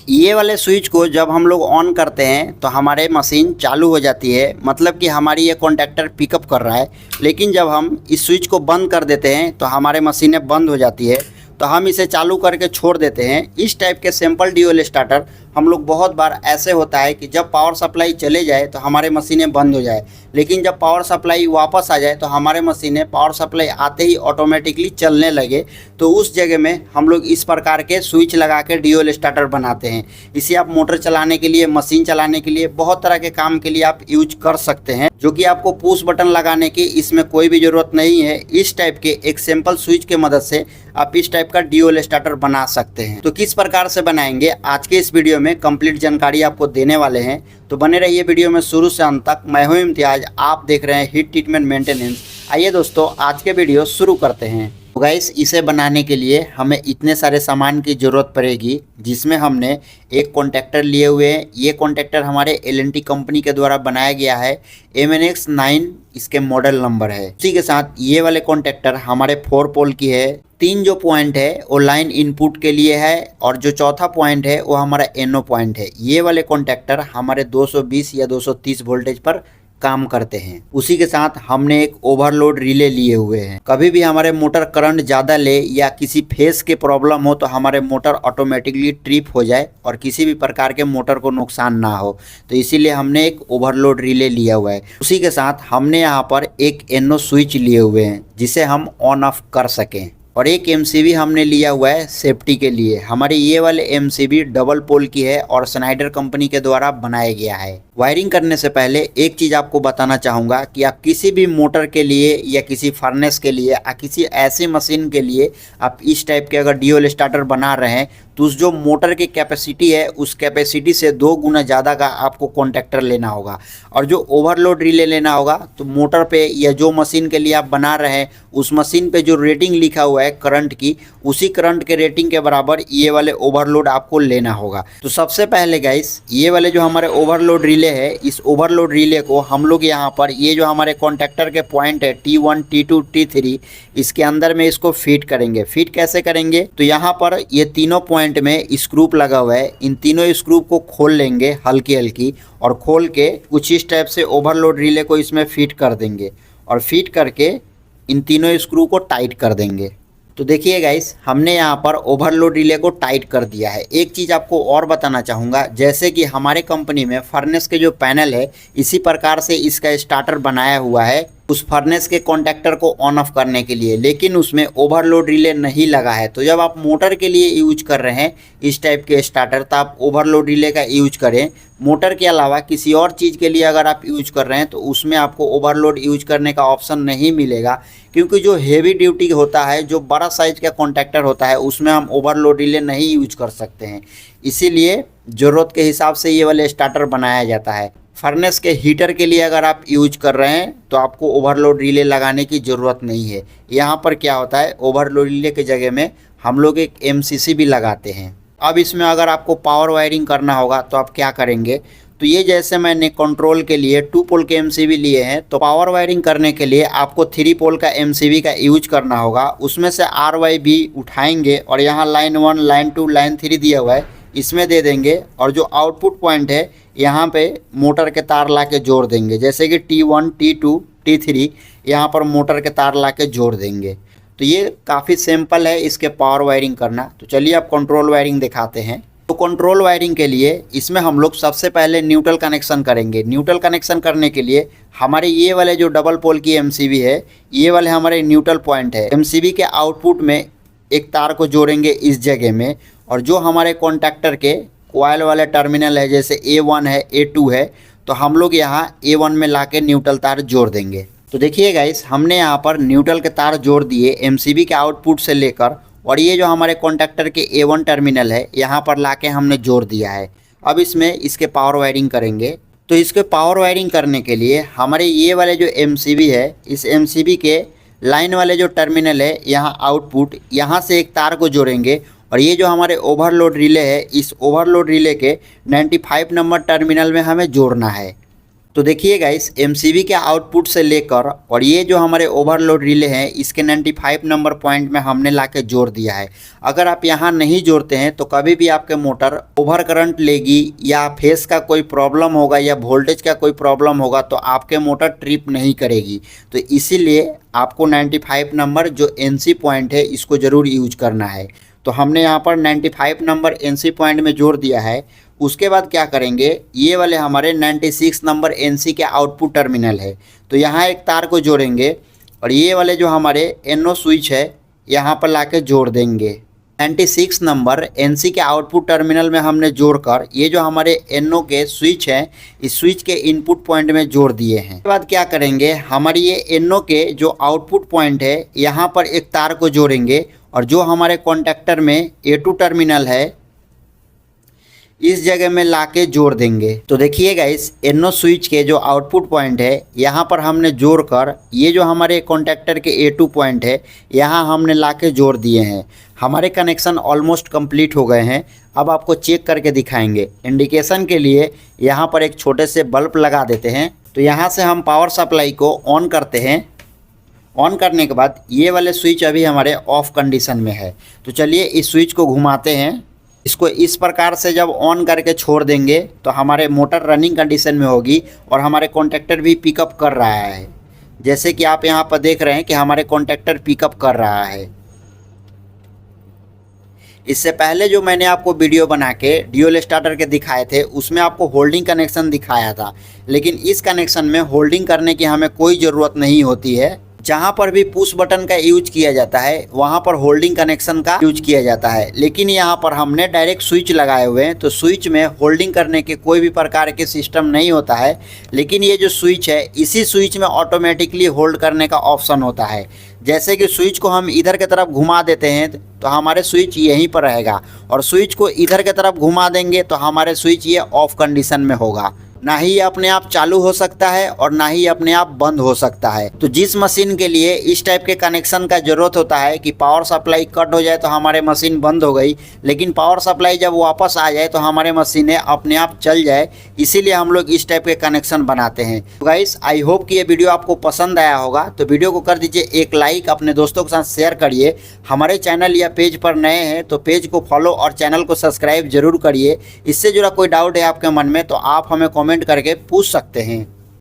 ये वाले स्विच को जब हम लोग ऑन करते हैं तो हमारे मशीन चालू हो जाती है, मतलब कि हमारी ये कॉन्टैक्टर पिकअप कर रहा है। लेकिन जब हम इस स्विच को बंद कर देते हैं तो हमारे मशीनें बंद हो जाती है। तो हम इसे चालू करके छोड़ देते हैं। इस टाइप के सिंपल ड्यूल स्टार्टर हम लोग बहुत बार ऐसे होता है कि जब पावर सप्लाई चले जाए तो हमारे मशीनें बंद हो जाए, लेकिन जब पावर सप्लाई वापस आ जाए तो हमारे मशीनें पावर सप्लाई आते ही ऑटोमेटिकली चलने लगे। तो उस जगह में हम लोग इस प्रकार के स्विच लगा के ड्यूल स्टार्टर बनाते हैं। इसे आप मोटर चलाने के लिए, मशीन चलाने के लिए, बहुत तरह के काम के लिए आप यूज कर सकते हैं, जो कि आपको पुश बटन लगाने की इसमें कोई भी ज़रूरत नहीं है। इस टाइप के एक सिंपल स्विच के मदद से आप इस टाइप का ड्यूल स्टार्टर बना सकते हैं। तो किस प्रकार से बनाएंगे आज के इस वीडियो में कंप्लीट जानकारी आपको देने वाले हैं। तो बने रहिए वीडियो में शुरू से अंत तक। मैं हूं इम्तियाज, आप देख रहे हैं हीट ट्रीटमेंट मेंटेनेंस। आइए दोस्तों, आज के वीडियो शुरू करते हैं। तो गाइस, इसे बनाने के लिए हमें इतने सारे सामान की ज़रूरत पड़ेगी, जिसमें हमने एक कॉन्टैक्टर लिए हुए हैं। ये कॉन्टैक्टर हमारे L&T कंपनी के द्वारा बनाया गया है। MNX 9 इसके मॉडल नंबर है। उसी के साथ ये वाले कॉन्टैक्टर हमारे 4 पोल की है। 3 जो पॉइंट है वो लाइन इनपुट के लिए है, और जो चौथा पॉइंट है वो हमारा NO पॉइंट है। ये वाले कॉन्टैक्टर हमारे 220 या 230 वोल्टेज पर काम करते हैं। उसी के साथ हमने एक ओवरलोड रिले लिए हुए हैं। कभी भी हमारे मोटर करंट ज़्यादा ले या किसी फेस के प्रॉब्लम हो तो हमारे मोटर ऑटोमेटिकली ट्रिप हो जाए और किसी भी प्रकार के मोटर को नुकसान ना हो, तो इसीलिए हमने एक ओवरलोड रिले लिया हुआ है। उसी के साथ हमने यहाँ पर एक NO स्विच लिए हुए हैं, जिसे हम ऑन ऑफ कर सकें। और एक MCB हमने लिया हुआ है सेफ्टी के लिए। हमारे ये वाले MCB डबल पोल की है और स्नाइडर कंपनी के द्वारा बनाया गया है। वायरिंग करने से पहले एक चीज़ आपको बताना चाहूँगा कि आप किसी भी मोटर के लिए या किसी फर्नेस के लिए या किसी ऐसी मशीन के लिए आप इस टाइप के अगर ड्यूल स्टार्टर बना रहे हैं तो उस जो मोटर की कैपेसिटी है उस कैपेसिटी से 2 गुना ज़्यादा का आपको कॉन्टैक्टर लेना होगा। और जो ओवरलोड रिले लेना होगा तो मोटर पे या जो मशीन के लिए आप बना रहे हैं उस मशीन पे जो रेटिंग लिखा हुआ है करंट की, उसी करंट के रेटिंग के बराबर ये वाले ओवरलोड आपको लेना होगा। तो सबसे पहले गाइस, ये वाले जो हमारे ओवरलोड रिले है, इस ओवरलोड रिले को हम लोग यहाँ पर ये जो हमारे कॉन्टैक्टर के पॉइंट है T1, T2, T3, इसके अंदर में इसको फिट करेंगे। फिट कैसे करेंगे? तो यहाँ पर ये तीनों पॉइंट में स्क्रू लगा हुआ है। इन तीनों स्क्रू को खोल लेंगे हल्की हल्की, और खोल के कुछ इस टाइप से ओवरलोड रिले को इसमें फिट कर देंगे, और फिट करके इन तीनों स्क्रू को टाइट कर देंगे। तो देखिए गाइस, हमने यहाँ पर ओवरलोड रिले को टाइट कर दिया है। एक चीज़ आपको और बताना चाहूँगा, जैसे कि हमारे कंपनी में फर्नेस के जो पैनल है इसी प्रकार से इसका स्टार्टर बनाया हुआ है उस फर्नेस के कॉन्टैक्टर को ऑन ऑफ करने के लिए, लेकिन उसमें ओवरलोड रिले नहीं लगा है। तो जब आप मोटर के लिए यूज कर रहे हैं इस टाइप के स्टार्टर, तो आप ओवरलोड रिले का यूज करें। मोटर के अलावा किसी और चीज़ के लिए अगर आप यूज कर रहे हैं तो उसमें आपको ओवरलोड यूज करने का ऑप्शन नहीं मिलेगा, क्योंकि जो हेवी ड्यूटी होता है, जो बड़ा साइज का कॉन्टैक्टर होता है, उसमें हम ओवरलोड रिले नहीं यूज कर सकते हैं। इसीलिए ज़रूरत के हिसाब से ये वाले स्टार्टर बनाया जाता है। फर्नेस के हीटर के लिए अगर आप यूज कर रहे हैं तो आपको ओवरलोड रिले लगाने की ज़रूरत नहीं है। यहाँ पर क्या होता है, ओवरलोड रिले के जगह में हम लोग एक MCC भी लगाते हैं। अब इसमें अगर आपको पावर वायरिंग करना होगा तो आप क्या करेंगे? तो ये जैसे मैंने कंट्रोल के लिए 2 पोल के MCB लिए हैं, तो पावर वायरिंग करने के लिए आपको 3 पोल का MCB का यूज करना होगा। उसमें से RY भी उठाएंगे और यहाँ लाइन 1, लाइन 2, लाइन 3 दिया हुआ है, इसमें दे देंगे। और जो आउटपुट पॉइंट है यहाँ पे मोटर के तार ला के जोड़ देंगे, जैसे कि T1, T2, T3 यहाँ पर मोटर के तार ला के जोड़ देंगे। तो ये काफ़ी सिंपल है इसके पावर वायरिंग करना। तो चलिए आप कंट्रोल वायरिंग दिखाते हैं। तो कंट्रोल वायरिंग के लिए इसमें हम लोग सबसे पहले न्यूट्रल कनेक्शन करेंगे। न्यूट्रल कनेक्शन करने के लिए हमारे ये वाले जो डबल पोल की MCB है, ये वाले हमारे न्यूट्रल पॉइंट है। MCB के आउटपुट में एक तार को जोड़ेंगे इस जगह में, और जो हमारे कॉन्टैक्टर के कॉइल वाले टर्मिनल है, जैसे A1 है, A2 है, तो हम लोग यहाँ A1 में लाके न्यूट्रल तार जोड़ देंगे। तो देखिए गाइस, हमने यहाँ पर न्यूट्रल के तार जोड़ दिए MCB के आउटपुट से लेकर, और ये जो हमारे कॉन्टैक्टर के A1 टर्मिनल है यहाँ पर लाके हमने जोड़ दिया है। अब इसमें इसके पावर वायरिंग करेंगे। तो इसके पावर वायरिंग करने के लिए हमारे ये वाले जो MCB है, इस MCB के लाइन वाले जो टर्मिनल है यहाँ आउटपुट, यहाँ से एक तार को जोड़ेंगे, और ये जो हमारे ओवरलोड रिले है, इस ओवरलोड रिले के 95 नंबर टर्मिनल में हमें जोड़ना है। तो देखिए गाइस, एमसीबी के आउटपुट से लेकर और ये जो हमारे ओवरलोड रिले हैं इसके 95 नंबर पॉइंट में हमने लाके जोड़ दिया है। अगर आप यहाँ नहीं जोड़ते हैं तो कभी भी आपके मोटर ओवर करंट लेगी या फेस का कोई प्रॉब्लम होगा या वोल्टेज का कोई प्रॉब्लम होगा तो आपके मोटर ट्रिप नहीं करेगी। तो इसीलिए आपको 95 नंबर जो एनसी पॉइंट है इसको ज़रूर यूज करना है। तो हमने यहाँ पर 95 नंबर एनसी पॉइंट में जोड़ दिया है। उसके बाद क्या करेंगे, ये वाले हमारे 96 नंबर एनसी के आउटपुट टर्मिनल है, तो यहाँ एक तार को जोड़ेंगे और ये वाले जो हमारे एनओ स्विच है यहाँ पर लाके जोड़ देंगे। 96 नंबर एनसी के आउटपुट टर्मिनल में हमने जोड़कर ये जो हमारे एनओ के स्विच हैं इस स्विच के इनपुट पॉइंट में जोड़ दिए हैं। उसके बाद क्या करेंगे, हमारी ये एनओ के जो आउटपुट पॉइंट है यहाँ पर एक तार को जोड़ेंगे और जो हमारे कॉन्टेक्टर में A2 टर्मिनल है इस जगह में लाके जोड़ देंगे। तो देखिए गाइस, एनओ स्विच के जो आउटपुट पॉइंट है यहाँ पर हमने जोड़कर ये जो हमारे कॉन्टेक्टर के A2 पॉइंट है यहाँ हमने लाके जोड़ दिए हैं। हमारे कनेक्शन ऑलमोस्ट कंप्लीट हो गए हैं। अब आपको चेक करके दिखाएंगे। इंडिकेशन के लिए यहाँ पर एक छोटे से बल्ब लगा देते हैं। तो यहाँ से हम पावर सप्लाई को ऑन करते हैं। ऑन करने के बाद ये वाले स्विच अभी हमारे ऑफ कंडीशन में है। तो चलिए इस स्विच को घुमाते हैं। इसको इस प्रकार से जब ऑन करके छोड़ देंगे तो हमारे मोटर रनिंग कंडीशन में होगी और हमारे कॉन्टेक्टर भी पिकअप कर रहा है। जैसे कि आप यहाँ पर देख रहे हैं कि हमारे कॉन्टेक्टर पिकअप कर रहा है। इससे पहले जो मैंने आपको वीडियो बना के ड्यूल स्टार्टर के दिखाए थे उसमें आपको होल्डिंग कनेक्शन दिखाया था, लेकिन इस कनेक्शन में होल्डिंग करने की हमें कोई ज़रूरत नहीं होती है। जहाँ पर भी पुश बटन का यूज किया जाता है वहाँ पर होल्डिंग कनेक्शन का यूज किया जाता है, लेकिन यहाँ पर हमने डायरेक्ट स्विच लगाए हुए हैं तो स्विच में होल्डिंग करने के कोई भी प्रकार के सिस्टम नहीं होता है। लेकिन ये जो स्विच है इसी स्विच में ऑटोमेटिकली होल्ड करने का ऑप्शन होता है। जैसे कि स्विच को हम इधर की तरफ घुमा देते हैं तो हमारे स्विच यहीं पर रहेगा और स्विच को इधर की तरफ घुमा देंगे तो हमारे स्विच ये ऑफ कंडीशन में होगा। ना ही ये अपने आप चालू हो सकता है और ना ही अपने आप बंद हो सकता है। तो जिस मशीन के लिए इस टाइप के कनेक्शन का ज़रूरत होता है कि पावर सप्लाई कट हो जाए तो हमारे मशीन बंद हो गई, लेकिन पावर सप्लाई जब वापस आ जाए तो हमारे मशीनें अपने आप चल जाए, इसीलिए हम लोग इस टाइप के कनेक्शन बनाते हैं। तो गाइस, आई होप कि ये वीडियो आपको पसंद आया होगा। तो वीडियो को कर दीजिए एक लाइक, अपने दोस्तों के साथ शेयर करिए। हमारे चैनल या पेज पर नए हैं तो पेज को फॉलो और चैनल को सब्सक्राइब जरूर करिए। इससे जुड़ा कोई डाउट है आपके मन में तो आप हमें कमेंट करके पूछ सकते हैं।